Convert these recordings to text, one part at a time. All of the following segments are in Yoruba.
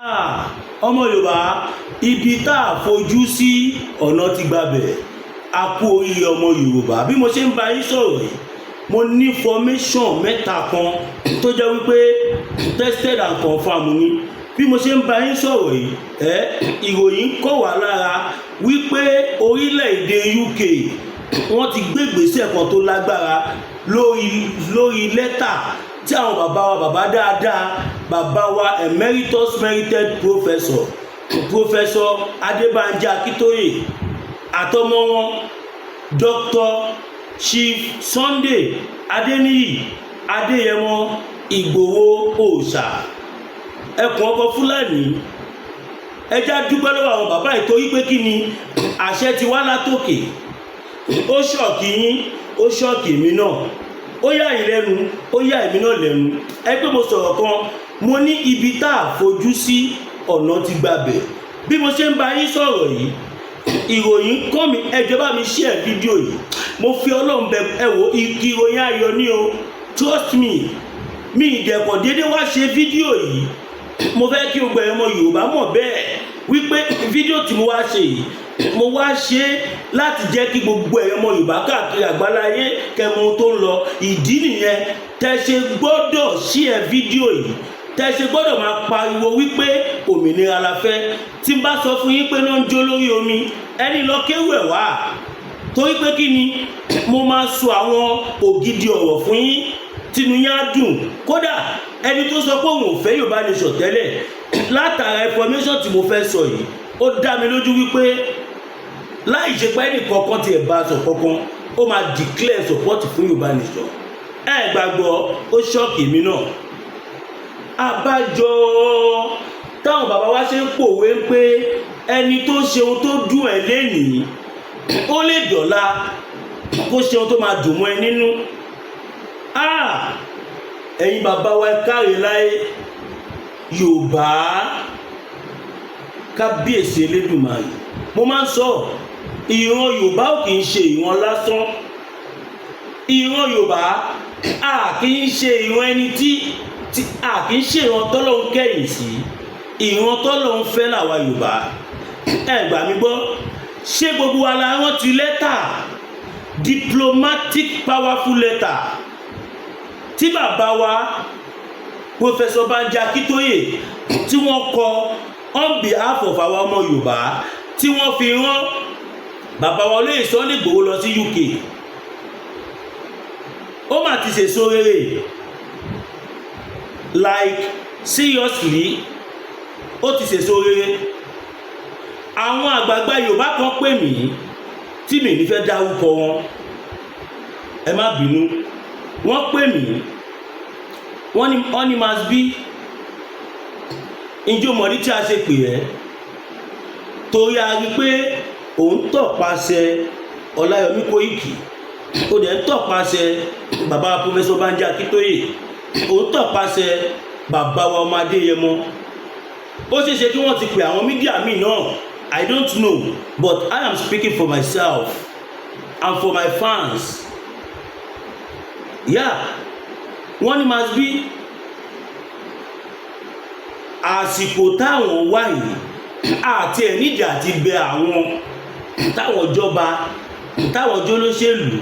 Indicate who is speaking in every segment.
Speaker 1: ọmọ Yorùbá ibi tá a fojú sí ọ̀nà ti gbabẹ̀ a kú oríire ọmọ Yorùbá. Bí mo ṣe ń bá yín sọ̀rọ̀ yìí mo ní formation mẹ́ta kan tó jẹ́ wípé tested and confirmed ni. Bí mo ṣe ń bá yín sọ̀rọ̀ yìí ìròyìn kọ̀ wá lára wípé orílẹ̀-èdè UK wọ́n ti gbé ìgbésẹ̀ kan tó lágbára lórí lẹ́tà tí àwọn bàbá dáadáa bàbá wa emeritus merited professor Adébánjí Akíntóyè àtọmọ wọn Dr. Chief Sunday Adéníyì Adéyẹmọ Ìgbòho òòṣà ẹkùn ọkọ Fúlàní. Ẹjá dúpẹ́ lọ́wọ́ àwọn bàbá yìí torí pé kí ni àṣẹ ti wá látòkè. Ó ṣọ̀kì yín ó ṣọ̀kì mi náà, ó yà yín lẹ́nu ó yà èmi náà lẹ́nu. Ẹgbẹ́ mo sọ̀rọ̀ kan mo ní ibi tá a fojú sí ọ̀nà ti gbabẹ̀. Bí mo ṣe ń bá yín sọ̀rọ̀ yìí ìròyìn kọ́ mi ẹjọ́ bá mi share fídíò yìí. Mo fi Ọlọ́run bẹ̀ ẹ wò ìròyìn ayọ̀ ni o, trust me. Mi ìdẹ̀kọ̀ déédéé wá ṣe fídíò yìí. Mo fẹ́ kí gbogbo ọmọ Yorùbá mọ̀ bẹ́ẹ̀ wípé fídíò tí mo wá ṣe yìí mo wá ṣe láti jẹ́ kí gbogbo ọmọ Yorùbá káàkiri àgbáláyé kẹ́mọ tó ń lọ. Ìdí nìyẹn tẹ́ ṣe gbọ́dọ̀ share fídíò yìí, tẹ́ ṣe gbọ́dọ̀ máa pariwo wípé òmìnira la fẹ́. Tí n bá sọ fún yín pé náà ń jó lórí omi ẹni lọ kéwẹ̀ wá torí pé kí ni mo máa sọ àwọn ògidì ọ̀rọ̀ fún yín tínú yín á dùn. Kódà ẹni tó sọ pé òun ò fẹ́ Yorùbá nation tẹ́lẹ̀ látara information tí mo fẹ́ sọ yìí ó dá mi lójú wípé láì ṣe pé ẹnì kankan ti ẹ̀ bá sọ kankan ó máa declare support fún Yorùbá nation. Ẹ gbàgbọ́ ó ṣọ́ọ̀kì mi náà. Àbájọ táwọn bàbá wa ṣe ń pòwe pé ẹni tó ṣe ohun tó dùn ẹ́ lénìí ó lè dọ̀la kó ṣe ohun tó máa dùn mọ́ ẹ nínú. Ẹ̀yin bàbá wa káre láyé Yorùbá kábíyèsí Elédùmarè. Mo máa ń sọ ìran Yorùbá ò kì í ṣe ìran lásán. Ìran Yorùbá kì í ṣe ìran ẹni tí kì í ṣe ìran tọ́lọ́hun kẹ́yìn sí. Ìran tọ́lọ́hun fẹ́ làwa Yorùbá. Ẹ gbà mí gbọ́, ṣé gbogbo wa la rántí lẹ́tà diplomatic powerful letter tí bàbá wa Professor Banji Akíntóyè tí wọ́n kọ on behalf of our ọmọ Yorùbá tí wọ́n fi rán bàbá wa olóyè Sunday Igboho lọ sí UK. Ó mà ti ṣèso rere, like seriously ó ti ṣèso rere. Àwọn àgbààgbà Yorùbá kan pè mí tí mi ní fẹ́ dárúkọ wọn, ẹ má bínú. Wọ́n pè mí wọ́n ní must be ìjọ mọ̀rí tí a ṣe pè ẹ́ torí a rí pé òun tọ̀pasẹ̀ Ọláyọmí Kóìkì, ó dẹ̀ ń tọ̀pasẹ̀ bàbá Professor Banji Akíntóyè, òun tọ̀pasẹ̀ bàbá wa ọmọ Adéyẹmọ. Ó ṣeé ṣe kí wọ́n ti pè àwọn mídíà míì náà, I don't know, but I am speaking for myself and for my fans. Wọ́n ní must be àsìkò táwọn wà yìí àti ẹ̀níjà ti bẹ àwọn táwọn jọba táwọn jólóṣèlú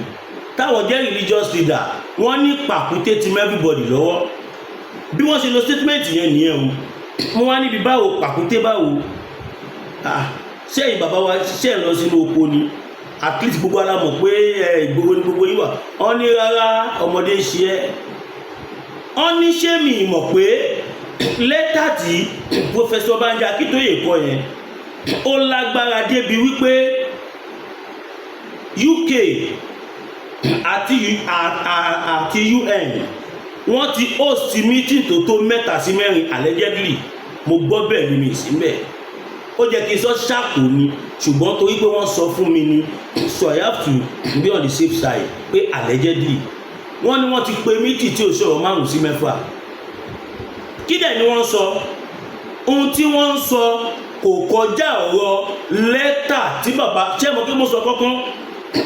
Speaker 1: táwọn jẹ́ religious leader. Wọ́n ní pàkúté ti mọ́ everybody lọ́wọ́. Bí wọ́n ṣe lo statement yẹn nìyẹn o. Mo wá níbi báwo pàkúté báwo. Ṣẹ́yìn bàbá wa ṣiṣẹ́ lọ sínú oko ni at least gbogbo ala mọ̀ pé Ìgbòho ní gbogbo yín wà. Wọ́n ní rárá ọmọdé ń ṣe ẹ́. Wọ́n ní ṣé mi mọ̀ pé lẹ́tà tí Professor Banji Akíntóyè kọ yẹn ó lágbára débi wípé UK àti UN wọ́n ti host meeting tó tó 3 sí 4 allegedly. Mo gbọ́ bẹ́ẹ̀ ni mi sí bẹ́ẹ̀. Ó jẹ́ kí n sọ ṣàkó ni ṣùgbọ́n torí pé wọ́n sọ fún mi ni so I have to be on the safe side pé allegedly. Wọ́n ní wọ́n ti pe meeting tí ó ṣọ̀rọ̀ 5 sí 6. Kí dẹ̀ ni wọ́n sọ? Ohun tí wọ́n ń sọ kò kọjá ọ̀rọ̀ lẹ́tà tí bàbá ṣé mo kí mo sọ kankan.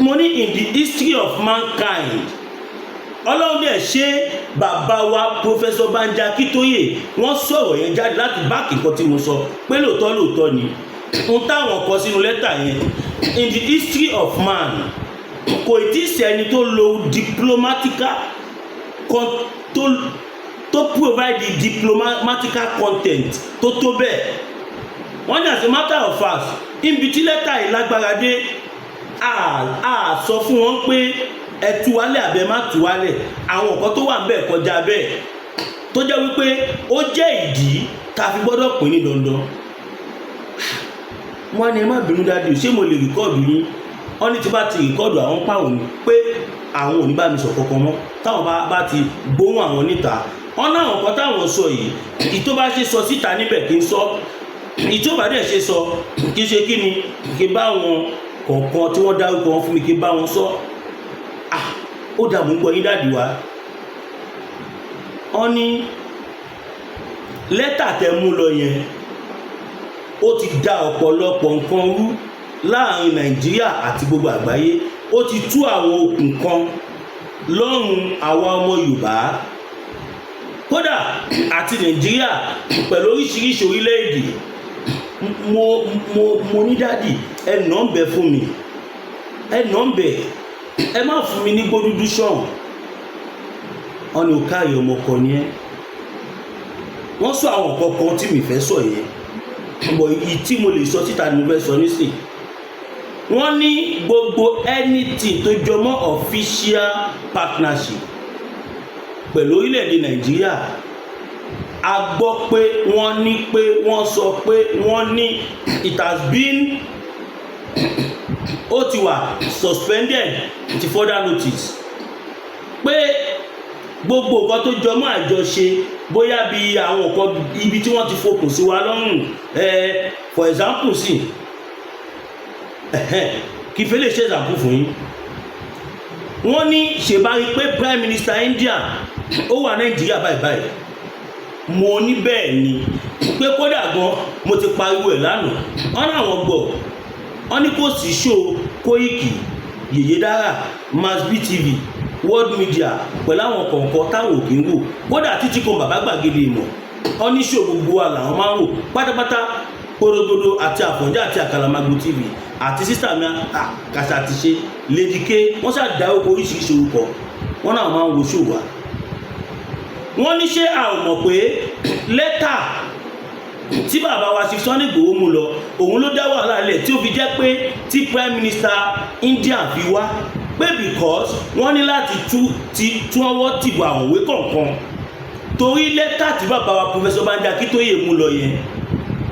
Speaker 1: Mo ní in the history of mankind ọlọ́run dẹ̀ ṣe bàbá wa Professor Banji Akíntóyè wọ́n sọ̀rọ̀ yẹn jáde láti báàkì nǹkan tí mo sọ pé lóòótọ́ ni ohun táwọn kọ sínú lẹ́tà yẹn in the history of man kò tí ì sẹ́ni tó lo diplomatical tó provide the diplomatical content tó bẹ́ẹ̀ wọ́n ní as a matter of fact ibi tí lẹ́tà yìí lágbára dé a sọ fún wọn pé ẹ tú wálẹ̀ àbẹ má tú wálẹ̀ àwọn nǹkan tó wà bẹ́ẹ̀ kọjá bẹ́ẹ̀ tó jẹ́ wípé ó jẹ́ ìdí tá a fi gbọ́dọ̀ pín ní dandan wọ́n ní ẹ má bínú dáadé ṣé mo lè rìkọ́ọ̀dù yín wọ́n ní tí bá ti rìkọ́ọ̀dù àwọn pàwọn ni pé àwọn ò ní bá mi sọ kankan mọ́ táwọn bá ti gbóhùn àwọn níta wọ́n náà nǹkan táwọn sọ yìí ìtó bá ṣe sọ síta níbẹ̀ kí n sọ ìtó bá dẹ̀ ṣe sọ kí ṣe kí ni kí bá wọn kọ̀ọ̀kan tí wọ́n dárúkọ wọn fún mi kí bá wọn sọ ó dàbò ń gbọ́ yín dáàdì wá wọ́n ní lẹ́tà tẹ́ mú lọ yẹn ó ti dá ọ̀pọ̀lọpọ̀ nǹkan rú láàrin Nàìjíríà àti gbogbo àgbáyé ó ti tú àwọn okùn kan lọ́rùn àwa ọmọ Yorùbá kódà àti Nàìjíríà pẹ̀lú oríṣiríṣi orílẹ̀-èdè mo ní dáàdì ẹ nà ń bẹ fún mi ẹ nà ń bẹ ẹ má fún mi ní gbódúdú ṣọ́n wọn ni ò káàrí ọmọ kan ní ẹ wọ́n sọ àwọn kankan tí mi fẹ́ sọ yẹn bọ̀ èyí tí mo lè sọ síta ni mo fẹ́ sọ nísìn wọ́n ní gbogbo anything tó jọmọ́ official partnership pẹ̀lú orílẹ̀-èdè Nàìjíríà a gbọ́ pé wọ́n sọ pé wọ́n ní it has been ó ti wà suspended with further notice pé gbogbo nǹkan tó jọmọ́ àjọṣe bóyá bí àwọn nǹkan ibi tí wọ́n ti fokùn sí wa lọ́rùn for example sí kí fẹ́ lè ṣe example fún yín wọ́n ní ṣèbárí pé Prime Minister India ó wà Nàìjíríà báyìí mo ní bẹ́ẹ̀ ni pé kódà gan mo ti pariwo ẹ̀ lánàá wọ́n náà wọ́n gbọ́ wọ́n ní kò sí show Koiki Yèyé Dára Mass BTV World Media pẹ̀lú àwọn kọ̀ọ̀kan táwọn òkè ń wò kódà títí kan bàbá gbàgede ìmọ̀ wọ́n ní show gbogbo wa làwọn máa ń wò pátápátá Korogodo àti Àfọ̀njá àti Àkàlàmàgbò TV àti sísà mi Kàṣà ti ṣe Lady K wọ́n ṣàdá oríṣiríṣi orúkọ wọ́n náà máa ń wo show wa wọ́n ní ṣé a ò mọ̀ pé lẹ́tà tí bàbá wa ṣe Sunday Igboho mú lọ òun ló dá wàhálà lẹ̀ tí ó fi jẹ́ pé tí Prime Minister India fi wá pé because wọ́n ní láti tú ọwọ́ tìbò àwọn òwe kọ̀ọ̀kan torí lẹ́tà tí bàbá wa Professor Banji Akíntóyè mú lọ yẹn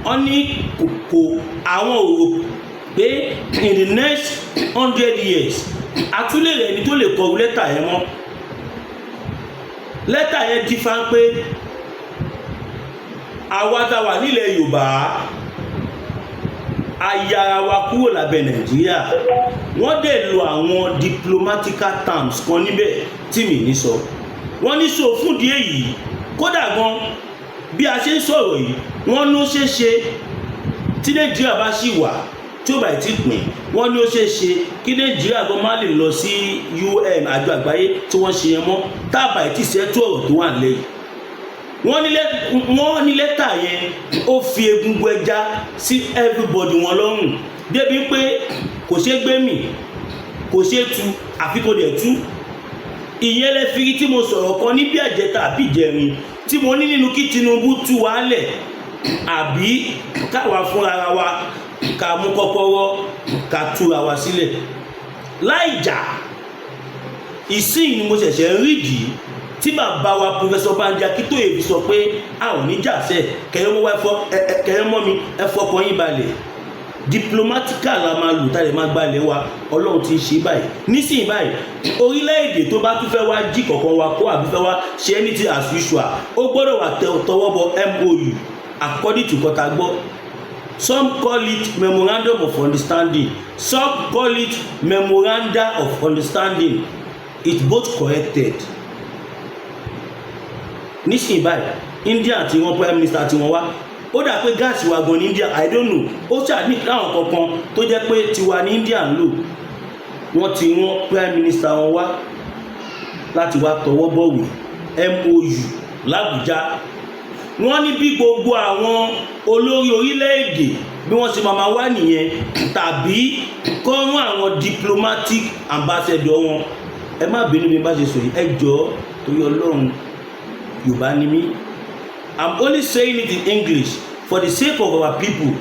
Speaker 1: wọ́n ní kò àwọn òrò pé in the next 100 years àtúlẹ̀ rẹ̀ ni tó lè kọ lẹ́tà yẹn mọ́ lẹ́tà yẹn di fa pé àwa tá wà nílẹ̀ Yorùbá ayára wa kúrò lábẹ́ Nàìjíríà wọ́n dẹ̀ lo àwọn diplomatical terms kan níbẹ̀ tí mi ní sọ wọ́n ní sọ fún díẹ̀ yìí kódà gan bí a ṣe ń sọ̀rọ̀ yìí wọ́n ní ó ṣeé ṣe tí Nàìjíríà bá ṣì wà tí ó bá ti pín wọ́n ní ó ṣeé ṣe kí Nàìjíríà gan má lè lọ sí UN àjọ àgbáyé tí wọ́n ṣe yẹn mọ́ tábà tí ṣètò ọ̀rọ̀ tó wà lẹ́yìn wọ́n ní lẹ́tà yẹn ó fi egungun ẹja sí everybody wọn lọ́rùn débi pé kò ṣeé gbé mì kò ṣeé tu àfi kò dẹ̀ tú ìyẹn lẹ fi tí mo sọ̀rọ̀ kan ní bí àjẹta àbí ìjẹrin tí mo ní nínú kí Tinubu tú wa lẹ̀ àbí káwa fúnra wa ká mú kọ́kọ́rọ́ ká túra wa sílẹ̀ láì jà ìsìn ni mo ṣẹ̀ṣẹ̀ ń rí dì í tí bàbá wa Professor Banji Akíntóyè fi sọ pé a ò ní jà sẹ́ kẹ̀yẹ́ mọ́ mi ẹ fọkàn yín balẹ̀ diplomatical la máa lò tàbí máa gbalẹ̀ wa Ọlọ́run ti ń ṣe báyìí nísìnyí báyìí orílẹ̀-èdè tó bá tún fẹ́ wá jí kọ̀ọ̀kan wa kó àbí fẹ́ wá ṣe anything as usual ó gbọ́dọ̀ wà tọwọ́ bọ MOU according to kọta gbọ́. Some call it memorandum of understanding. Some call it memoranda of understanding. It's both corrected. Nísìnyí báyìí India tí wọ́n Prime Minister tí wọ́n wá ó dà pé gáàsì wa gan ní India I don't know ó ṣàní káwọn kankan tó jẹ́ pé tiwa ní India ń lò wọ́n ti wọ́n Prime Minister wọn wá láti wá tọwọ́ bọ̀wé MOU l'Àbújá. Wọ́n ní bí gbogbo àwọn olórí orílẹ̀-èdè bí wọ́n ṣe máa wá nìyẹn, tàbí kọ́ rán àwọn diplomatic ambassador wọn. Ẹ má bínú mi bá ṣe sọ yìí, ẹ jọ̀ọ́ torí Ọlọ́run, Yorùbá ni mí. I'm only saying it in English for the sake of our people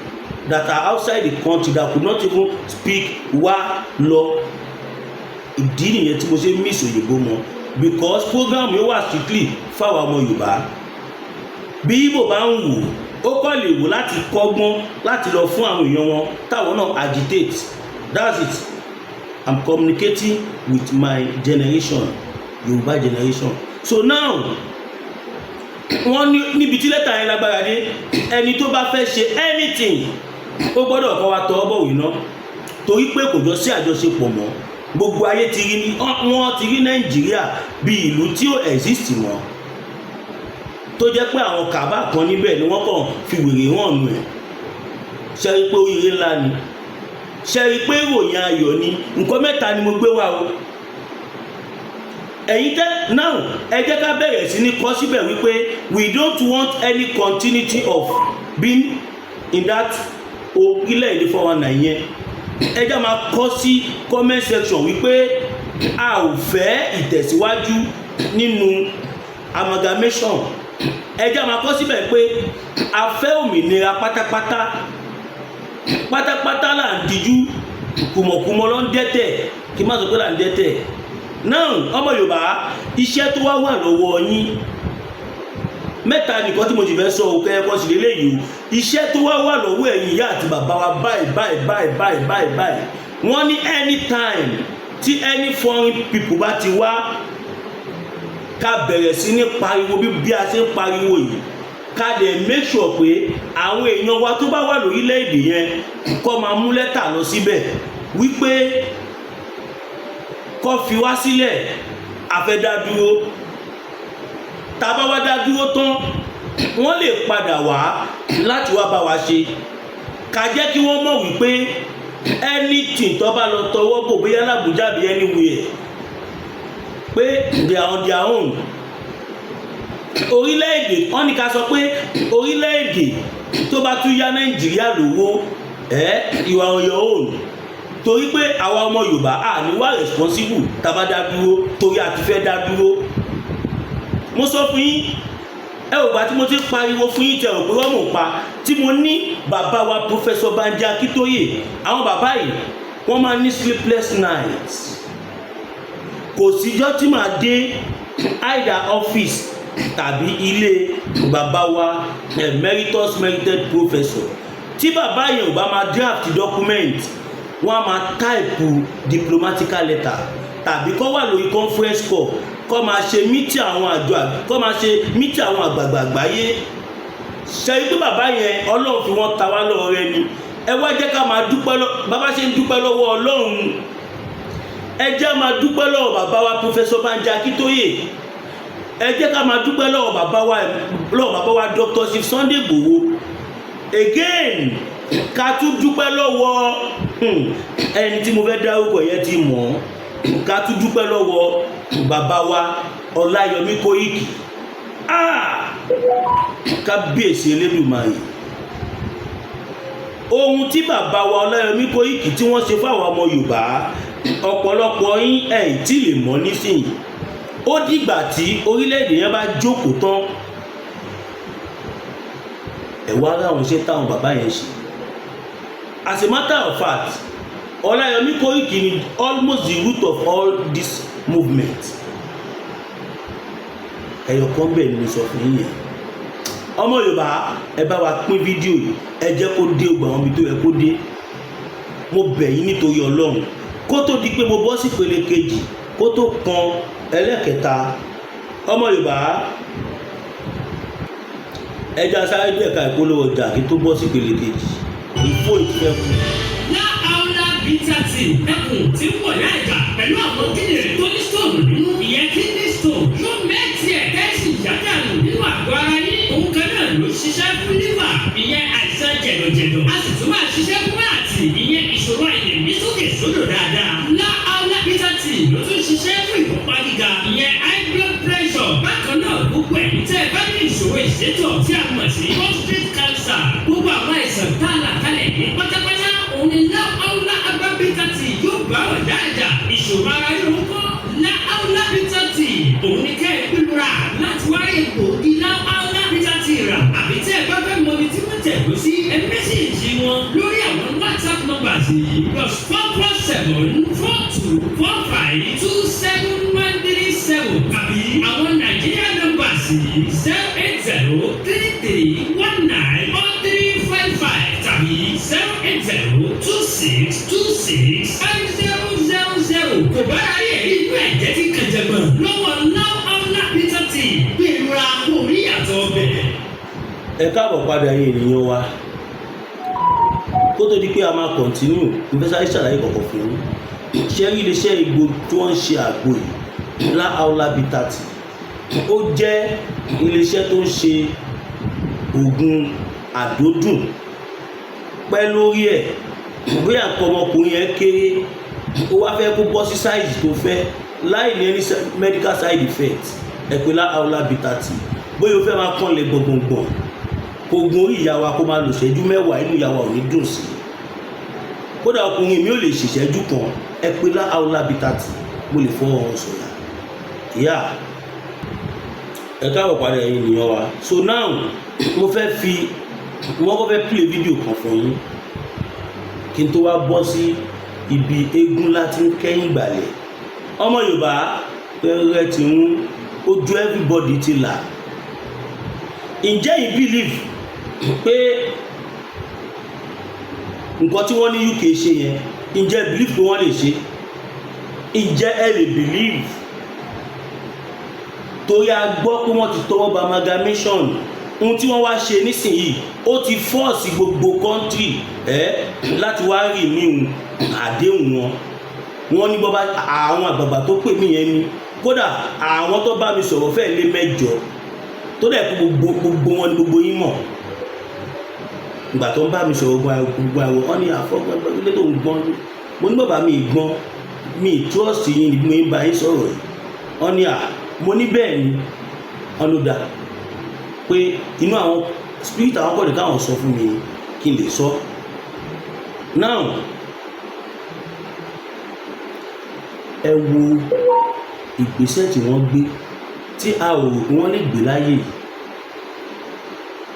Speaker 1: that are outside the country that could not even speak wa lọ. Ìdí nìyẹn tí mo ṣe miss òyìnbó mọ́, because program yóò wà strictly fáwọn ọmọ Yorùbá. Bí Igbo bá ń wò ó kọ́ lè wò láti kọ́gbọ́n láti lọ fún àwọn èèyàn wọn táwọn náà agitate. That's it. I'm communicating with my generation, Yorùbá generation. So now wọ́n níbi tí lẹ́tà yẹn lágbára dé, ẹni tó bá fẹ́ ṣe anything ó gbọ́dọ̀ kọ́ wa tọ́ bọ̀wé náà, torí pé kò jọ sí àjọṣepọ̀ mọ́. Gbogbo ayé ti rí wọ́n ti rí Nàìjíríà bí ìlú tí ó exist mọ́, tó jẹ́ pé àwọn kàbá kan níbẹ̀ ni wọ́n kàn fi wèrè hàn nù ẹ̀. Ṣé rí pé oríire ńlá ni, ṣé rí pé ìròyìn ayọ̀ ni. Nǹkan mẹ́ta ni mo gbé wá o. Ẹ̀yin tẹ́ now ẹ jẹ́ ká bẹ̀rẹ̀ sí ní kọ síbẹ̀ wípé we don't want any continuity of being in that orílẹ̀-èdè 419 yẹn. Ẹ jẹ́ máa kọ sí comment section wípé a ò fẹ́ ìtẹ̀síwájú nínú amalgamation. Ẹ jẹ́ máa kọ síbẹ̀ pé a fẹ́ òmìnira pátápátá. Pátápátá là ń díjú, kùmọ̀kùmọ̀ ló ń dẹ́tẹ̀, kí n má sọ pé là ń dẹ́tẹ̀. Now ọmọ Yorùbá, iṣẹ́ tó wà lọ́wọ́ yín mẹ́ta nìkan tí mo ti fẹ́ sọ òkè ẹ̀kọ́ sí lélẹ́yìí o. Iṣẹ́ tó wà lọ́wọ́ ẹ̀yin ìyá àti bàbá wa báyìí. Wọ́n ní anytime tí any foreign people bá ti wá, ká bẹ̀rẹ̀ sí ní pariwo bí a ṣe ń pariwo yìí, ká dẹ̀ make sure pé àwọn èèyàn wa tó bá wà lórílẹ̀-èdè yẹn kó máa mú lẹ́tà lọ síbẹ̀ wípé kó fi wá sílẹ̀, a fẹ́ dá dúró. Tá bá wá dá dúró tán, wọ́n lè padà wá láti wá bá wa ṣe. Ká jẹ́ kí wọ́n mọ̀ wípé anything tó bá lọ tọwọ́ bò bóyá l'Àbújá bí anywhere, pé they are on their own. Orílẹ̀-èdè, wọ́n ní ká sọ pé orílẹ̀-èdè tó bá tún yá Nàìjíríà lówó, you are on your own. Torí pé àwa ọmọ Yorùbá à ní wà responsible tá bá dá dúró, torí a ti fẹ́ dá dúró. Mo sọ fún yín, ẹ ò gbà tí mo ti pariwo fún yín tẹ́ ò pé wọ́n mọ̀ pa, tí mo ní bàbá wa Professor Banji Akíntóyè, àwọn bàbá yìí wọ́n máa ní sleepless nights. Kò síjọ́ tí màá dé either office tàbí ilé bàbá wa merited professor, tí bàbá yẹn ò bá máa draft document, wọ́n á máa type diplomatical letter, tàbí kó wà lórí conference call, kó máa ṣe meeting àwọn àjọ, kó máa ṣe meeting àwọn àgbààgbà àgbáyé. Ṣé pé bàbá yẹn Ọlọ́run fi wọ́n ta wá lọ́rẹ ni. Ẹ wá jẹ́ ká máa dúpẹ́ bàbá ṣe ń dúpẹ́ lọ́wọ́ Ọlọ́run. Ẹ jẹ́ máa dúpẹ́ lọ́wọ́ bàbá wa Professor Banji Akíntóyè. Ẹ jẹ́ ká máa dúpẹ́ lọ́wọ́ bàbá wa Dr. Chief Sunday Igboho. Again, ká tún dúpẹ́ lọ́wọ́ ẹni tí mo fẹ́ dárúkọ yẹn ti mọ̀. Ká tún dúpẹ́ lọ́wọ́ bàbá wa Ọláyọmí Kóìkì. Kábíyèsí Elédùmarè. Ohun tí bàbá wa Ọláyọmí Kóìkì tí wọ́n ṣe fáwọn ọmọ Yorùbá, ọ̀pọ̀lọpọ̀ yín ẹ̀ tí lè mọ̀ nísìnyí. Ó dìgbà tí orílẹ̀-èdè yẹn bá jókòó tán, ẹ wá rí àwọn iṣẹ́ táwọn bàbá yẹn ṣe. As a matter of fact, Ọláyọmí Kóìkì ni almost the root of all this movement. Ẹyọ kan bẹ́ẹ̀ ni mo sọ fún yín. Ọmọ Yorùbá, ẹ bá wa pín fídíò yìí, ẹ jẹ́ kó dé ògbà àwọn ibi tó yẹ kó dé. Mo bẹ̀ yín nítorí Ọlọ́run, kó tó di pé mo bọ́ sí ìpele kejì, kó tó kan ẹlẹ́kẹta. Ọmọ Yorùbá, ẹ já sáré bí ẹ̀ka ìpolówó ọjà kí tó bọ́ sí ìpele kejì. Ìfó ìfẹ́ kù.
Speaker 2: Bítàtì ẹkùn tí ń pọ̀ láìka pẹ̀lú àwọn kíndìnrín tó ní stone nínú. Ìyẹn kidney stone yóò mẹ́tì ẹ̀ kẹ́sì ìyádànù nínú àgọ́ ara yín. Òun kan náà ló ṣiṣẹ́ fún liver. Ìyẹn àìsàn jẹ̀dọ̀jẹ̀dọ̀. A sì tún máa ṣiṣẹ́ fún àti ìyẹn ìṣòro àìlèmí sókè sódò dáadáa. Bítàtì ló tún ṣiṣẹ́ fún ìfúnpá gíga. Ìyẹn ìṣòro ìṣètò tí a mọ̀ sí prostate cancer gbogbo àwọn àìsàn tá a là kalẹ̀ ní pátápátá òun ni láhàúlá agbábítàtì yóò bá wà dáadáa ìṣòro ara yóò kọ́ láhàúlá bítàtì òun ni kẹ́ ẹ̀ gbígbóra láti wá egbòogi láhàúlá bítàtì rà àbí tẹ́ ẹ bá fẹ́ mọ ibi tí wọ́n tẹ̀dó sí ẹ mẹ́sẹ̀jì wọn lórí àwọn WhatsApp numbers yìí +447-4245-27137 tàbí àwọn Nigerian numbers yìí 08033194355 tàbí 08026265000 kò bá ráyè inú ẹ̀jẹ̀ tí kàjẹ̀gbọ̀n lọ́wọ́ láhàúlá bítàtì gbèrúra kò rí ìyàtọ̀ ọbẹ̀.
Speaker 1: Ẹ káàbọ̀ padà yín ènìyàn wa kó tó di pé a máa kọ̀ntínú ìfẹsàrí ṣàlàyé kọ̀ọ̀kan fún yín ṣe rí iléeṣẹ́ igbó tí wọ́n ń ṣe àgbo yìí láhàúlá bítàtì ó jẹ́ iléeṣẹ́ tó ń ṣe oògùn àdódùn pẹ́ lórí ẹ̀ bóyá nǹkan ọmọkùnrin yẹn kéré ó wá fẹ́ kó bọ́ sí sáìzì tó fẹ́ láì ní any medical side effect ẹ pé láhàúlá bítàtì bóyá o fẹ́ máa kàn lé gbọ̀ngbọ̀ngbọ̀n kò gun orí ìyá wa kó máa lò ṣẹ́jú mẹ́wàá inú ìyá wa ò ní dùn sí kódà ọkùnrin mi ò lè ṣèṣẹ́jú kan ẹ pé láhàúlá bítàtì mo lè fọ́ ọ̀rọ̀ sọ̀yà ìyá ẹ káàbọ̀ padà ẹ̀yin ènìyàn wa so now mo kọ́ fẹ́ play video kan fún yín kí n tó wá bọ́ sí ibi eégún láti ń kẹ́yìn ìgbàlẹ̀ ọmọ Yorùbá rẹ ti ń ojú everybody ti là ǹjẹ́ you believe pé nǹkan tí wọ́n ní UK ṣe yẹn ǹjẹ́ believe pé wọ́n lè ṣe ǹjẹ́ ẹ lè believe torí a gbọ́ pé wọ́n ti tọwọ́ bọ amalgamation ohun tí wọ́n wá ṣe nísìnyìí ó ti force gbogbo country láti wá rí ní àdéhùn wọn ní bọ́bá àwọn àgbààgbà tó pè mí yẹn ni kódà àwọn tó bá mi sọ̀rọ̀ fẹ́ẹ̀ lé 8 tó dẹ̀ kó gbogbo wọn ní gbogbo yín mọ̀ ìgbà tó ń bá mi sọ̀rọ̀ gbogbo àwọn wọn ní àfọ́gbọ́n ilé tó ń gbọ́n mo ní bàbá mi gbọ́n mi trust yín ni mo ń bá yín sọ̀rọ̀ yìí wọn ní mo ní bẹ́ẹ̀ ni wọn ló dáa pé inú àwọn spirit àwọn kọ́ni káwọn sọ fún mi kí n lè sọ now ẹ wo ìgbésẹ̀ tí wọ́n gbé tí a ò rò pé wọ́n lè gbé láyé yìí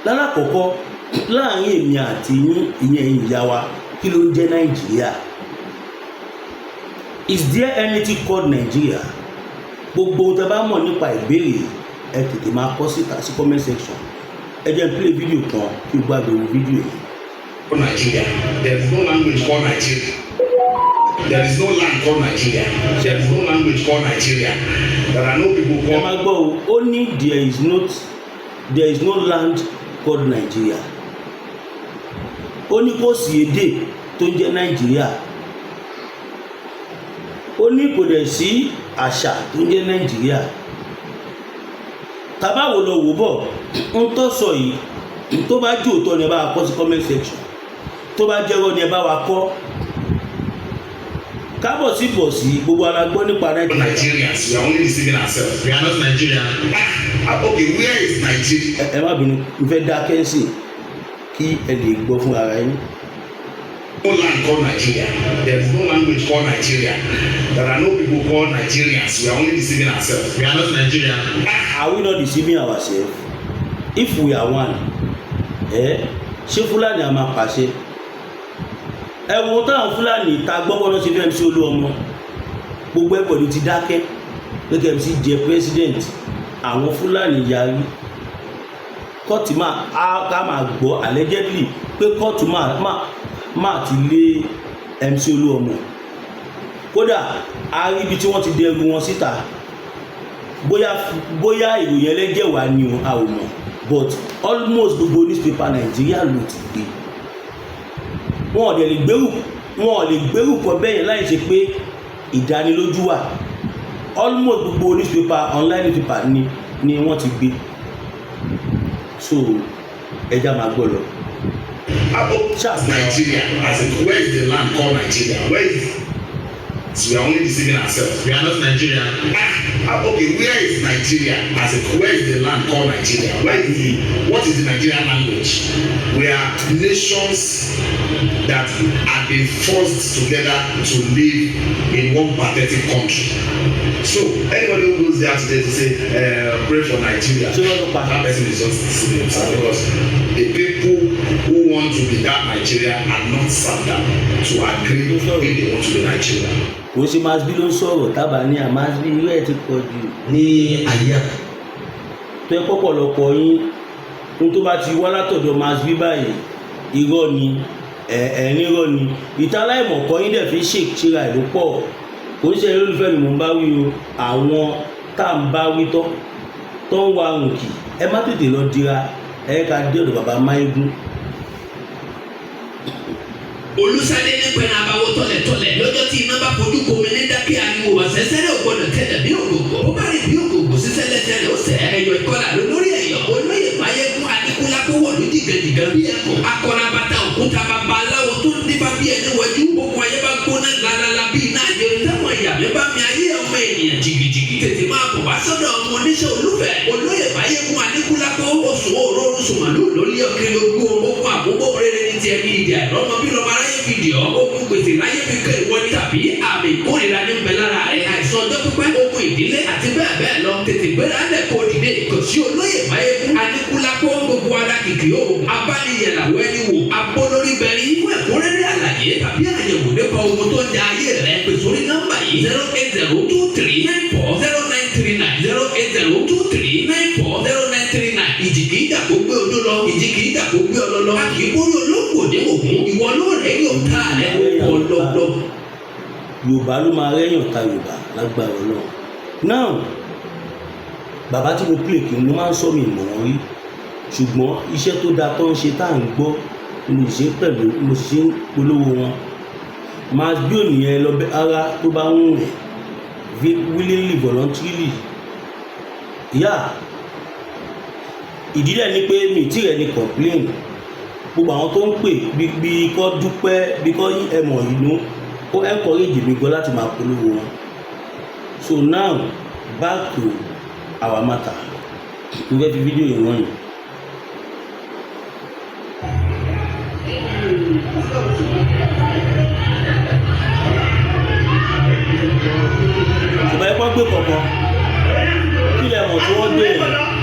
Speaker 1: lálákọ̀ọ́kọ́ láàrin èmi àti ìyẹn ìyá wa kí ló ń jẹ́ Nàìjíríà is there anything called Nigeria gbogbo tẹ́ bá mọ̀ nípa ìbéèrè ẹ tètè máa kọ síta sí comment section ẹ jẹ́ play video kan kí o gbàgbé wo video yìí.
Speaker 3: Nigeria, there is no language called Nigeria. There is no land called Nigeria. There is no language called Nigeria. There are no people called.
Speaker 1: ẹ máa gbọ́ o ó ní there is no land called Nigeria. ó ní kò sí èdè tó ń jẹ́ Nàìjíríà. ó ní kò dẹ̀ sí àṣà tó ń jẹ́ Nàìjíríà. tàbáwo lọ wò bọ̀ ń tọ́ sọ yìí tó bá jẹ́ òótọ́ ni ẹ bá wa kọ sí comment section tó bá jẹ́rọ́ ni ẹ bá wa kọ kábọ̀ sí bọ̀ sí gbogbo ara gbọ́ nípa
Speaker 3: Nigerians, we are only deceiving ourselves. We are not Nigerian. Okay, where is Nigeria?
Speaker 1: ẹ má bínú n fẹ́ dá kẹ́ńsì kí ẹ lè gbọ́ fún ara yín.
Speaker 3: No land called Nigeria. There is no language called Nigeria. There are no people called Nigerians. We are only deceiving ourselves. We are not Nigerian.
Speaker 1: Are we not deceiving ourselves? If we are one, ṣé Fúlàní a máa pàṣẹ? Ẹ wo táwọn Fúlàní ta gbọ́gbọ́ lọ sí MC Olúọmọ gbogbo ẹ̀kọ́ni ti dákẹ́ lókè MC jẹ president àwọn Fúlàní yarí kóòtù ká máa gbọ́ allegedly pé kóòtù máa ti lé MC Olúọmọ kódà a rí ibi tí wọ́n ti dẹrù wọn síta bóyá ìròyìn ẹlẹ́jẹ̀ wà ní a ò mọ̀ but almost gbogbo newspaper Nàìjíríà ló ti gbé wọn ò lè gbérù kan bẹ́yẹn láì ṣe pé ìdánilójú wà almost gbogbo newspaper online newspaper ni wọ́n ti gbé so ẹja máa gbọ́ lọ.
Speaker 3: Nigeria, as in where is the land called Nigeria? Where is? So we are only deceiving ourselves. We are not Nigerian. Okay, where is Nigeria? Where is the land called Nigeria? What is the Nigerian language? We are nations that have been forced together to live in one pathetic country. So anybody who goes there today to say pray for Nigeria, that person is just deceiving himself, because the people who want to be that Nigeria are not sat down to agree if they want to be Nigeria.
Speaker 1: Kò sí Masbi ló ń sọ̀rọ̀ tábà ní Masbi irú ẹ̀ ti pọ̀ jù
Speaker 4: ní àyà.
Speaker 1: tó ẹ pọ̀pọ̀lọpọ̀ yín ní tó bá ti wá látọ̀dọ̀ Masbi báyìí irọ́ ni ẹ̀rín irọ́ ni ìtaláìmọ̀kọ́ yín dẹ̀ fi ṣèkìra ìlú pọ̀ kò ń ṣe olólùfẹ́ mi mò ń bá wí o àwọn tá à ń bá wí tó ń wa rùnkì ẹ má tètè lọ dira ẹ ká dé ọ̀dọ̀ bàbá Máyégún.
Speaker 2: olùsàlẹ ní pẹ̀lú àbáwọ̀ tọ̀lẹ̀tọ̀lẹ̀ lọ́jọ́ tí iná bá fojú komi ní dákẹ́ ariwo wà sẹ́sẹ́rẹ́ ògbọ́dọ̀ tẹ̀lẹ̀ bí ògògò ó bá rí bí ògògò sísẹ́lẹ̀ tẹ̀lẹ̀ ó sẹ́ ẹ̀yọ̀ ìkọlà lórí ẹ̀yọ̀ olóyè Máyégún Aníkúlápówọ̀ ló jìgàjìgà bí ẹ̀kọ́ akọrabata òkúta bàbá aláwọ̀ tó nípa bí ẹni wọ̀jú gbogbo ayé bá gbóná lálálá bí iná àjẹrò táwọn ìyàmẹ́ bá mi ayé ọmọ ènìyàn jìgìjìgì tètè máa bọ̀ wá sọ́dọ̀ ọmọ oníṣẹ́ olúfẹ́ olóyè Máyégún Aníkúlápówọ̀ oṣù òórùn sùmàlú lórí ọkẹ́lẹ́ ogún ogun àbúgbò rere ní tiẹ̀ ní ìdí àìrọ́mọ bí lọ́mọ aráyé fìdíọ̀ ogun gbèsè láyé fi kẹ́ ìwọ ní tàbí àmì ìkórìíra ní bẹ lára rẹ̀ àìsàn ọjọ́ pípẹ́ ogun ìdílé àti bẹ́ẹ̀ bẹ́ẹ̀ lọ tètè gbéra lẹ̀ kó dìde kò sí olóyè Máyégún Aníkúlápówọ̀ gbogbo ara kìkì o abániyẹ̀láwọ̀ ẹni wò abólórí bẹ̀rí fún ẹ̀kúnrẹ́rẹ́ àlàyé tàbí àyẹ̀wò nípa ogun tó ń da ayé rẹ̀ pè sórí nọ́mbà yìí 08023940939 ìjì kì í jà kó gbé odó lọ ìjì kì í jà kó gbé ọlọ lọ a kì í bórí olóńgbò dé òkun ìwọ lóòrè yóò ká rẹ ọlọlọ.
Speaker 1: Yorùbá ló máa rẹ́yàn ta Yorùbá lágbára Ọlọ́run náà bàbá tí mo pè kí n máa ń sọ mi ìmọ̀ wọn rí ṣùgbọ́n iṣẹ́ tó dáa tó ń ṣe tá à ń gbọ́ mo ṣe pẹ̀lú mo ṣe ń polówó wọn Masbi ònìyẹn lọ bẹ ara tó bá ń rìn willingly voluntarily ìdílé ni pé mi tí rẹ̀ ni complain gbogbo àwọn tó ń pè bí kò dúpẹ́ bí kò ẹmọ̀ inú ó encourage mi gan láti máa polówó wọn. So now back to our matter mo fẹ́ fi fídíò yìí wọ́n yìí. ṣùgbọ́n ẹ kọ́ gbé kọ̀ọ̀kan kí lẹ mọ̀ tí wọ́n gbé yẹn.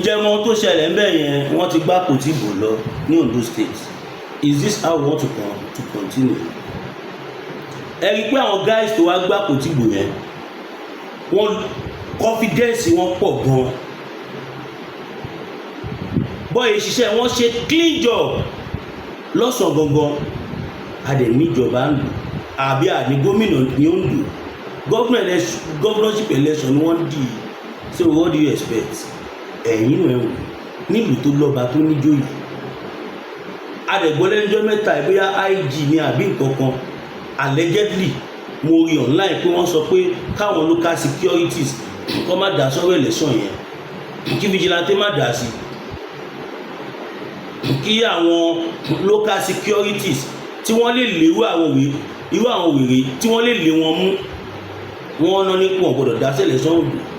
Speaker 1: ǹjẹ́ mọ tó ṣẹlẹ̀ ń bẹ̀ yẹn wọ́n ti gbá kò tí bò lọ ní Ondo State. Is this how we want to continue? ẹ rí i pé àwọn guys tó wá gbá kò tí bò yẹn wọ́n confidence wọn pọ̀ gan-an bọ́ọ̀yì ṣiṣẹ́ wọ́n ṣe clean job lọ́sàn-án gangan a dẹ̀ níjọba ń lò àbí àní gómìnà ni ó ń lò governorship election ni wọ́n dì í. So what do you expect? ẹ̀yìn rẹ̀ wò nílùú tó lọ́ba tó níjòyè adẹ̀gbọ́lẹ́njọ́ mẹ́ta ìbóyá IG ní àbí nǹkan kan allegedly mo rí online pé wọ́n sọ pé káwọn local securities kọ́ má dá sọ́rọ̀ election yẹn kí vigilante má dá sí kí àwọn local securities tí wọ́n lè lé irú àwọn wèrè tí wọ́n lè lé wọn mú wọ́n ná nípò wọn gbọ́dọ̀ dá sí election òdò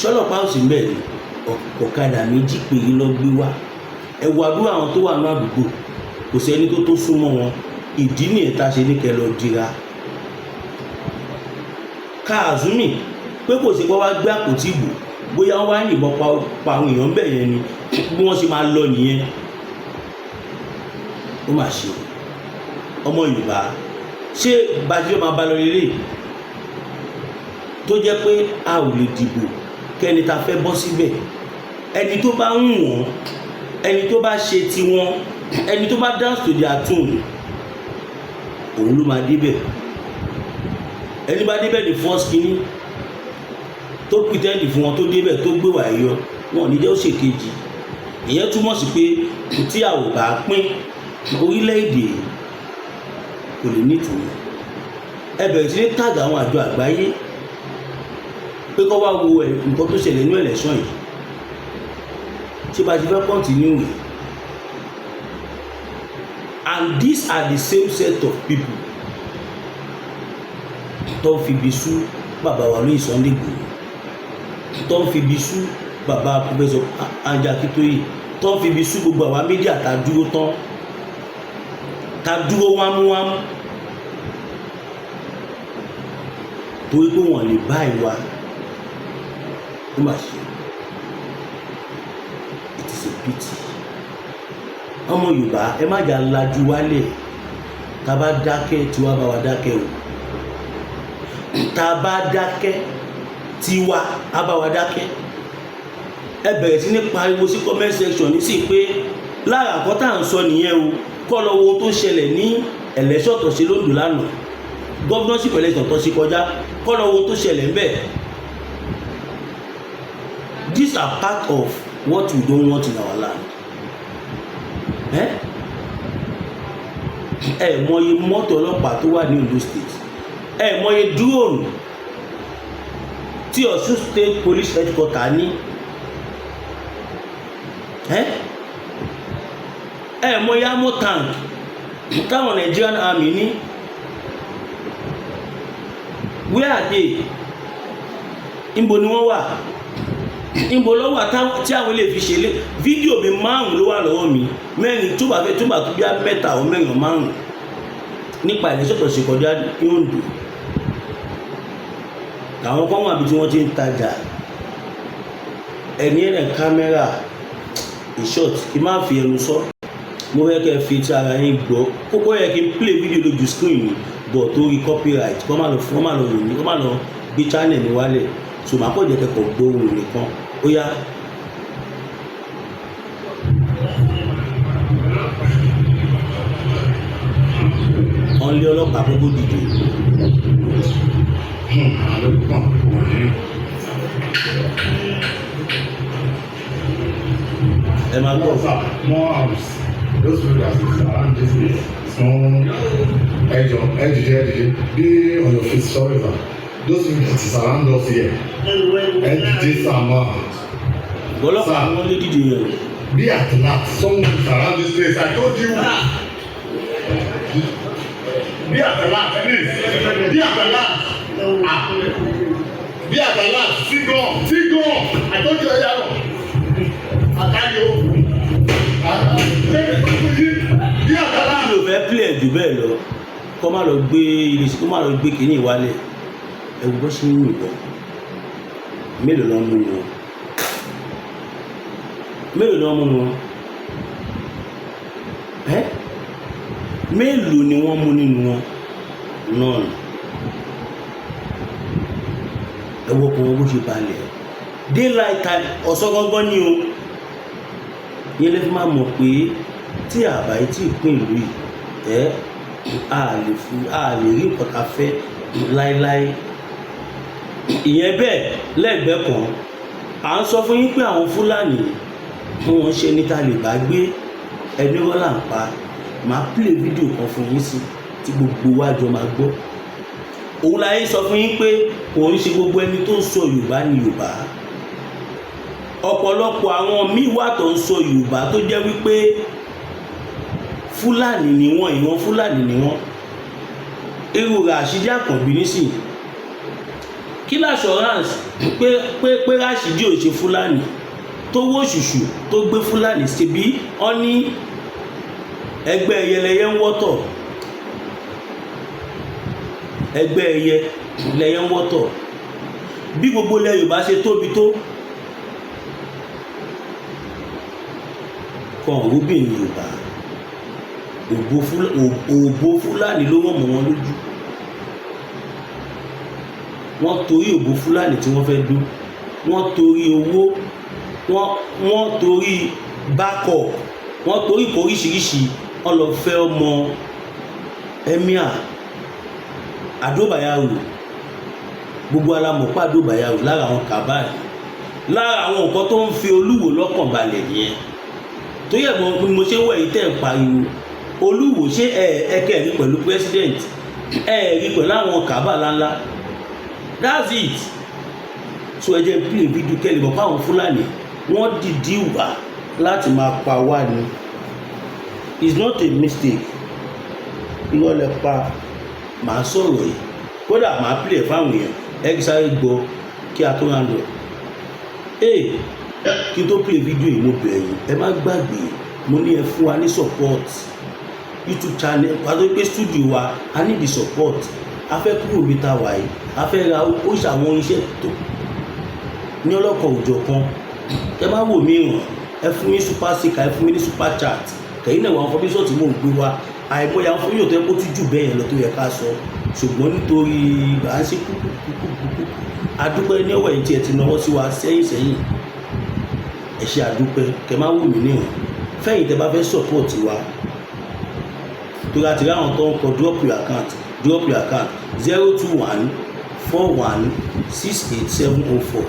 Speaker 1: ṣọlọ́pàá òsì mẹ́rin ọ̀kadà méjì péré lọ gbé wá ẹ̀wọ̀ àdúrà àwọn tó wà ní àdúgbò kò sẹ́ni tó súnmọ́ wọn ìdí nìyẹn tá a ṣe ní kẹ́ lọ dira káàzúmì pé kò sí pé wá gbé àpótí ìbò bóyá wọ́n wá yìnbọn pa àwọn èèyàn bẹ́ẹ̀ yẹn ni bí wọ́n ṣe máa lọ nìyẹn ó mà ṣe ọmọ Yorùbá ṣé bàjẹ́ máa bá lọ lélẹ̀ tó jẹ́ pé a ò lè dìbò kẹ́ni ta fẹ́ bọ́ síbẹ̀ ẹni tó bá ń wọ̀n ẹni tó bá ṣe tiwọn ẹni tó bá dance to their tune òun ló máa débẹ̀ ẹni bá débẹ̀ ní first kínní tó pretend fún wọn tó débẹ̀ tó gbé wà yọ wọn ò ní jẹ́ ó ṣe kejì ìyẹn túmọ̀ sí pé tí a ò bá pín orílẹ̀-èdè kò lè nítumọ̀ ẹ bẹ̀rẹ̀ sí ní tàgà àwọn àjọ àgbáyé pé kọ́ wá wo nǹkan tó ṣẹlẹ̀ ní election yìí ṣé bá ti fẹ́ continue rẹ̀ and these are the same set of people tó ń fi ibi sú bàbá wa lóyè Sunday Igboho, tó ń fi ibi sú bàbá Professor Ajakitoye, tó ń fi ibi sú gbogbo àwa mídíà tá dúró tán, tá dúró wámúwámú torí pé wọ́n lè bá ìwà ó mà ṣe. It is a pity. Ọmọ Yorùbá ẹ má jà lajú wálẹ̀, tá bá dákẹ́ tiwa bá wa dákẹ́ o, tá bá dákẹ́ tiwa á bá wa dákẹ́. Ẹ bẹ̀rẹ̀ sí ní pariwo sí comment section ní sí pé lára àkọ́ tá à ń sọ nìyẹn o, kọ́ lọ wo tó ṣẹlẹ̀ ní election tó ṣe lóńdó lánàá, governorship election tó ṣe kọjá, kọ́ lọ wo tó ṣẹlẹ̀ ń bẹ̀. These are part of what we don't want in our land. Mọye mọ́tò ọlọ́pàá tó wà ní Ondo State, mọye drone tí Ọ̀ṣun State Police Headquarter ní, mọye ammo tank táwọn Nigerian Army ní. Where are they? Níbo ni wọ́n wà? Níbo ló wà tí àwọn ilé fi ṣe lé? Fídíò mi 5 ló wà lọ́wọ́ mi, mẹ́rin tó bá fẹ́ tó bá tó bí i 3 or 4 or 5 nípa ìlẹ́sọ̀tọ̀ ṣe kọjá ní Ondo. Àwọn kan wà bí tí wọ́n ti ń tajà, ẹni ẹ̀rẹ̀ kámẹ́rà short, kí má fi ẹnu sọ, mo fẹ́ kẹ́ fi ti ara yín gbọ́. Kókó yẹ kí n play video lójú screen mi but torí copyright kọ́ máa lọ fún, kọ́ máa lọ rò ní, kọ́ máa lọ gbé channel mi wálẹ̀, so màá kọ́ jẹ́ kẹ́kọ̀ọ́ gbóhùn nìkan. Ó yá. Wọ́n lé ọlọ́pàá gbogbo dìde. Ẹ máa gbọ́.
Speaker 3: More arms. Those people that is around this place. Small edge. Be on your feet, sorry sir. Those people that is around us here. Edge amount.
Speaker 1: Ọlọ́pàá wọ́n lé dìde yẹn.
Speaker 3: Be at large. Someone is around this place. I told you. Be at large, please. Be at large. Be at large. Sit on. I told you earlier on. I can't go. Be at large.
Speaker 1: Kí ló fẹ́ play jù bẹ́ẹ̀ lọ? Kọ́ máa lọ gbé irisí, kó máa lọ gbé kínní ìwálẹ̀. Ẹ̀wù bọ́ sí nínú ìbọn. Mélòó ló ń mú wọn? Mélòó ló ń mú wọn? Mélòó ni wọ́n mú nínú wọn? None. Ẹ̀wọ̀ kan wọ́n bó ṣe balẹ̀. Daylight time ọ̀sán gangan ni o. Yẹn lè fi máa mọ̀ pé tí àbáyé tí ìpín ìlú yìí a lè rí nǹkan ká fẹ́ láéláé. Ìyẹn bẹ́ẹ̀ lẹ́gbẹ̀ẹ́ kan à ń sọ fún yín pé àwọn Fúlàní wọ́n ṣe ní ta lè bá gbé ẹni wọ́n là ń pa. Màá play fídíò kan fún yín sí tí gbogbo wa jọ máa gbọ́. Òun láyé sọ fún yín pé òun ṣe gbogbo ẹni tó ń sọ Yorùbá ní Yorùbá. Ọ̀pọ̀lọpọ̀ àwọn míì wà tó ń sọ Yorùbá tó jẹ́ wípé Fúlàní ni wọ́n, ìwọ̀n Fúlàní ni wọ́n. Irú Rashidi Àkànbí nísìn, kí l'assurance pé Rashidi ò ṣe Fúlàní tó wó ṣùṣù tó gbé Fúlàní síbí? Wọ́n ní ẹgbẹ́ ẹyẹ lẹyẹ ń wọ́tọ̀, ẹgbẹ́ ẹyẹ lẹyẹ ń wọ́tọ̀. Bí gbogbo ilẹ̀ Yorùbá ṣe tóbi tó, kan òróbìnrin Yorùbá, òbó Fúlàní ló wọ́n mọ́ wọn lójú. Wọ́n torí òbó Fúlàní tí wọ́n fẹ́ dún, wọ́n torí owó, wọ́n torí bákọ̀, wọ́n torí oríṣiríṣi. Wọ́n lọ fẹ́ ọmọ Emir Adóbayàwó. Gbogbo alamọ̀pá Adóbayàwó lára àwọn kàbáyé, lára àwọn nǹkan tó ń fi Olúwo lọ́kàn balẹ̀ nìyẹn. Tó yẹ mo ṣe wọ̀ yìí tẹ̀ ń pariwo Olúwo, ṣé ẹ̀ẹ́kẹ́ rí pẹ̀lú president, rí pẹ̀lú àwọn kàbá ńláńlá? That's it. So ẹ jẹ́ play video kẹ́lẹ̀ bọ̀ fáwọn Fúlàní wọ́n dìdí wà láti máa pa wá ni. It's not a mistake. irọ́ lẹ pa màá sọ̀rọ̀ yìí kódà màá pìlẹ̀ fáwọn èèyàn ẹ kí sáré gbọ́ kí a tó rán lọ. Kí n tó play fídíò yìí mo bẹ̀ yín ẹ má gbàgbé mo ní ẹ fún wa ní support YouTube channel pàtó pé studio wa a need the support a fẹ́ kúrò bí ta wà yìí a fẹ́ ra ó ṣàwọn iṣẹ́ tó ní ọlọ́kan òjọ̀ kan ẹ má wò mí ràn ẹ fún mi super sticker ẹ fún mi ní super chat kẹ̀yìn náà àwọn fọmíṣọ́ tí mò ń gbé wa àìmọye àwọn fọmíṣọ́ tó yẹ kó tún jù bẹ́ẹ̀ lọ tó yẹ ká sọ ṣùgbọ́n nítorí bá ń ṣe kúkúkúkú adúpẹ́ ní ọwọ́ ẹ̀yìn tí ẹ ti náwó sí wa sẹ́yìn ẹ ṣe àdúpẹ́ kẹ má wò mí níhàn fẹ́yìn tẹ bá fẹ́ support wa tó láti rí àwọn tó ń kọ drop your account 02141687040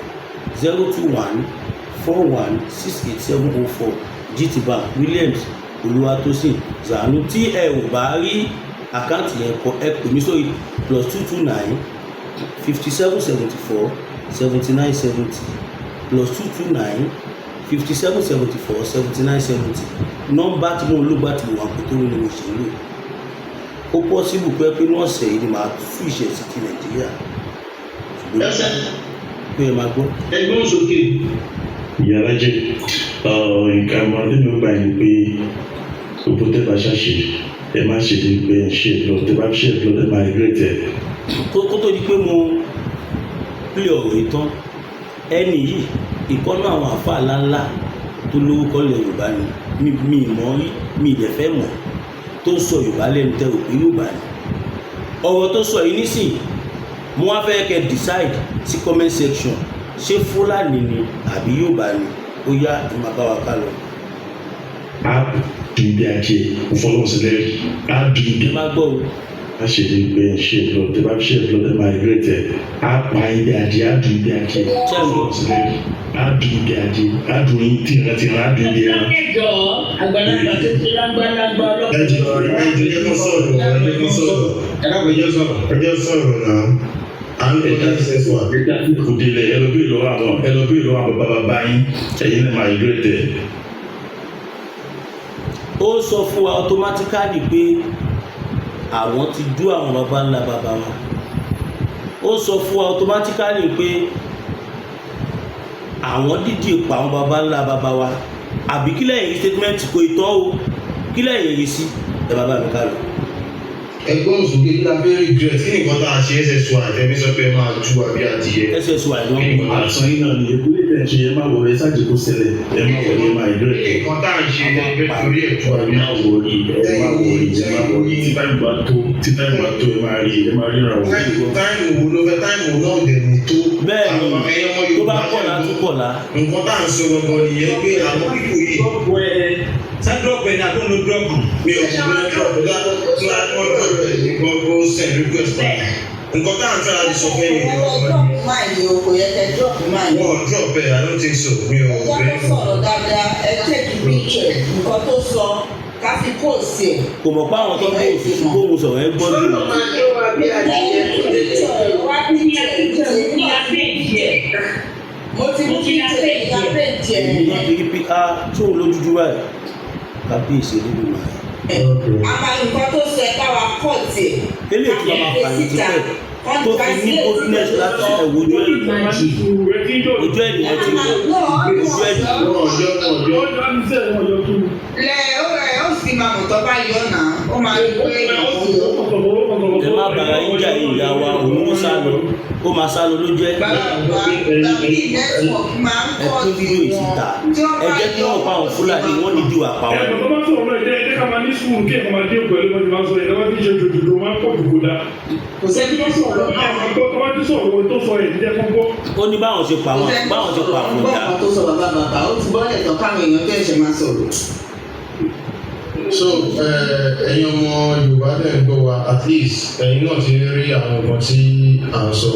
Speaker 1: 02141687040 GTBank Williams Olúwatósìn Zanu tí ẹ ò bá rí àkáǹtì yẹn kọ ẹ pè mí sórí +229 5774 7970 +229 5774 7970 nọ́mbà tí mo ń lò gbà tí mo wà pé tó ní mo ṣe ń lò ó pọ́sibù pé ní ọ̀sẹ̀ yìí ni màá tún ìṣẹ̀ sí ti Nàìjíríà ṣùgbọ́n pé ẹ máa gbọ́.
Speaker 3: ẹgbẹ́ sókè.
Speaker 4: ìyára jẹ nǹkan ọmọdé mi gbà yín pé gbogbo tẹ́ bá ṣàṣe ẹ má ṣe ní pé ẹ ṣe lọ tẹ́ bá ṣe lọ ẹ máa regret ẹ.
Speaker 1: kó tó di pé mo pílẹ̀ ọ̀rọ̀ yìí tán ẹni yìí ìkọ́nú àwọn àfáà ńláńlá tó lórúkọ ilẹ̀ Yorùbá ni mi mọ̀ rí mi ìdẹ̀ fẹ́ mọ̀ tó ń sọ Yorùbá lẹ́nu tẹ́ òpin Yorùbá ni ọ̀rọ̀ tó sọ yìí nísìn mo wá fẹ́ kẹ́ decide sí comment section ṣé Fúlàní ni àbí Yorùbá ni ó yá ẹ máa bá wa ká lọ.
Speaker 4: a dùn bí ajé ìfọlọ́sílẹ̀ a dùn bí.
Speaker 1: ẹ má gbọ́ o.
Speaker 4: a ṣe ní pé ẹ ṣe lọ tẹ́ bá ṣe lọ ẹ máa regret ẹ a pa ibi ajé a dùn bí ajé ìfọlọ́sílẹ̀ a dùn bí ajé a dùn yín tìrantìran a dùn bí ẹran.
Speaker 2: ẹjọ́ àgbàlagbà tó ti lágbàlagbà ọlọ́pàá.
Speaker 3: ẹ jẹ́ kó sọ̀rọ̀ náà à ń lè dá ṣiṣẹ́ sọ àgbéga.
Speaker 4: kò délẹ̀ ẹ lọ bí ìlọ́wọ́ àwọn bàbá yín ẹ̀yin náà máa regret ẹ.
Speaker 1: ó sọ fún wa automatically pé àwọn ti dú àwọn baba ńlá baba wọn ó sọ fún wa automatically pé àwọn dídì pa àwọn baba ńlá baba wa àbí kílẹ̀ yìí statement kò ìtọ́ o kílẹ̀ yìí sí ẹ bàbá mi ká lọ.
Speaker 3: ẹgbẹ́ òṣùgbé kí la fẹ́ regret kí nìkan tá a ṣe SSY àtẹ̀mí sọ pé máa tú àbí adìyẹ.
Speaker 1: SSY ló ń bọ̀
Speaker 4: àtún yín náà ni èkó lè tẹ̀ ṣe ẹ má wọlé ṣáàjì kó ṣẹlẹ̀ ẹ má wọlé ẹ má regret ẹ.
Speaker 3: nǹkan tá a ṣe ní ẹgbẹ́ torí ẹ̀ tú àbí
Speaker 4: ẹ má wọlé ẹ má wọlé tí táìmù bá tó ẹ má rí ìrànwọ́.
Speaker 3: táìmù wo ló fẹ́ táìmù náà dẹ̀ ní tó.
Speaker 1: bẹ́ẹ̀ ni tó bá kọ̀lá tó kọ̀lá.
Speaker 3: nǹkan tá à ń sọ gbọ̀ngàn nìyẹn pé àwọn pípò yìí.
Speaker 5: drop ẹ̀ ní àbọ̀nù drop.
Speaker 3: mi ò sì fẹ́ drop ẹ̀ ní gbogbo send request pa. nǹkan tá à ń fẹ́ láti sọ fẹ́ yìí.
Speaker 6: kò yẹ kẹ́ drop máa yọ.
Speaker 3: wọ́n drop ẹ̀ I don't think so mi ò
Speaker 6: ẹjọ́
Speaker 3: bẹ́ẹ̀.
Speaker 6: tó sọ̀rọ̀ dáadáa ẹ take picture nǹkan tó sọ ká fi post ẹ̀.
Speaker 1: kò mọ̀ pé àwọn tó ń bóun sọ̀rọ̀ ẹ gbọ́ dùn.
Speaker 6: mo ti mú kí n tẹ ìyá péjì ẹ̀.
Speaker 1: èmi náà fi pí a tó ń lójújú báyìí kábíyèsí nínú màá.
Speaker 6: àmà nǹkan tó sọ ẹ káwa kọ̀ tiẹ̀.
Speaker 1: eléyìí tí wọ́n máa fà ní tipẹ́ tó fi ní boldness láti ẹ̀wọ̀ ojú ẹ̀yìn ẹ̀ ti ojú ẹ̀yìn
Speaker 6: ó sì máa mọ̀ tó bá yọ náà ó máa rí pé
Speaker 1: ẹ má bàrà ìjà ìyá wa òun ó sá lọ ó máa sá lọ ló jẹ́ ẹ tún fídíò ìsìta ẹ jẹ́ kí wọ́n pa àwọn Fúlàní wọ́n ní ìdíwà pa wọn.
Speaker 6: kò sẹ́ni tó sọ̀rọ̀ náà.
Speaker 1: ó ní báwọn ṣe pa wọn báwọn ṣe pa àwọn ọ̀dà.
Speaker 6: tó sọ bàbá ó ti bọ́ ẹ̀tọ́ káwọn èèyàn tó ẹ̀ṣẹ̀ máa sọ̀rọ̀.
Speaker 3: so ẹ̀yin ọmọ Yorùbá náà ń gbọ́ wa at least ẹ̀yin náà ti rí àwọn nǹkan tí à ń sọ.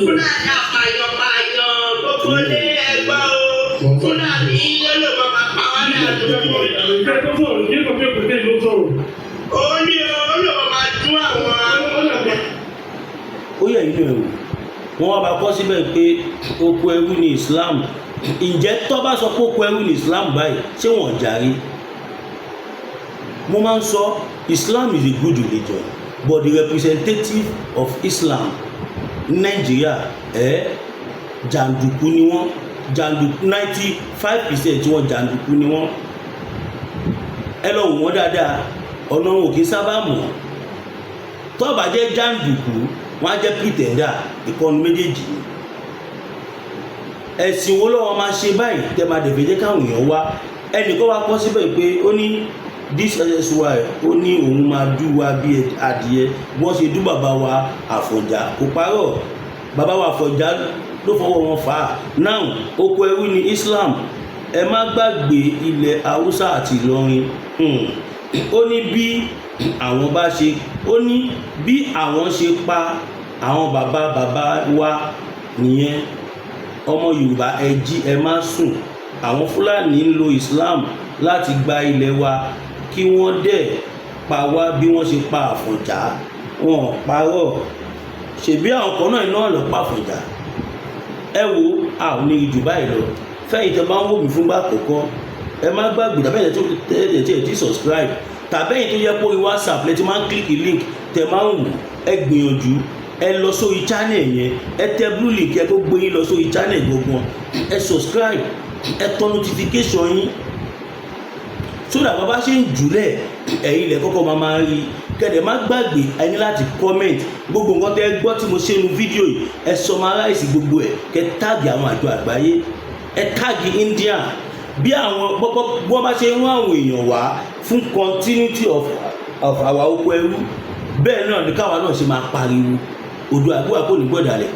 Speaker 6: Fúlàní àpàyàn gbogbo ilé ẹgbẹ́ o Fúlàní yẹ́lò bàbá pàwọn ní àdúgbò. ó ní olùkọ́ máa dún àwọn.
Speaker 1: ó yẹ inú ẹ̀rù wọ́n wá bá kọ́ síbẹ̀ pé oko ẹrú ní Islam ǹjẹ́ tó bá sọ pé oko ẹrú ní Islam báyìí ṣé wọ́n jàre mo máa ń sọ Islam is a good religion but the representative of Islam ní Nàìjíríà jàǹdùkú ni wọ́n, jàǹdùkú 95% tí wọ́n jàǹdùkú ni wọ́n. ẹ lọ wò wọ́n dáadáa, ọ̀nà wọn ò kí sábà mọ̀. tó bá jẹ́ jàǹdùkú wọ́n á jẹ́ pretender, ìkànnì méjèèjì. ẹ̀sìn wo lọ́wọ́ máa ṣe báyìí tẹ́ máa dẹ̀fẹ̀ jẹ́ káwọn èèyàn wá. ẹnìkan wá kọ́ síbẹ̀ pé ó ní this SSY ó ní òun máa dú wa bí adìyẹ wọ́n ṣe dú bàbá wa Àfọ̀njá. kò parọ́, bàbá wa Àfọ̀njá ló fọwọ́ wọn fà á. now oko ẹrú ní Islam, ẹ má gbàgbé ilẹ̀ Haúsá àti Ìlọrin. ó ní bí àwọn bá ṣe, ó ní bí àwọn ṣe pa àwọn bàbá wa nìyẹn. ọmọ Yorùbá ẹ jí ẹ má sùn. àwọn Fúlàní ń lo Islam láti gba ilẹ̀ wa kí wọ́n dẹ̀ pa wá bí wọ́n ṣe pa Àfọ̀njá. wọn parọ́, ṣèbí àwọn kan náà iná lọ pa Àfọ̀njá. ẹ wo a ò ní jù báyìí lọ. fẹ́yìn tẹ máa ń wò mí fúngbà àkọ́kọ́, ẹ má gbàgbé tàbẹ́yìn tó tẹ́lẹ̀ tí subscribe tàbẹ́yìn tó yẹ pé WhatsApp lẹ ti máa ń click link tẹ máa ń wò. ẹ gbìyànjú ẹ lọ sórí channel yẹn, ẹ tẹ blue link ẹ tó gbé yín lọ sórí channel gbọ̀ngàn, ẹ subscribe, ẹ tọ notification yín so that bàbá ṣe ń jùlẹ̀ ẹ̀yin lẹ̀ kọ́kọ́ máa rí. kẹ̀dẹ̀ má gbàgbé ẹ ní láti comment gbogbo nǹkan tẹ́ gbọ́ tí mo ṣe nu fídíò yìí, ẹ summarize gbogbo ẹ̀, kẹ táàgì àwọn àjọ àgbáyé, ẹ táàgì India. bí àwọn bọ́ bá ṣe rán àwọn èèyàn wá fún continuity of our oko ẹrú, bẹ́ẹ̀ náà ni káwa náà ṣe máa pariwo Oòduà àgbà kò ní gbọ́dọ̀ rẹ̀.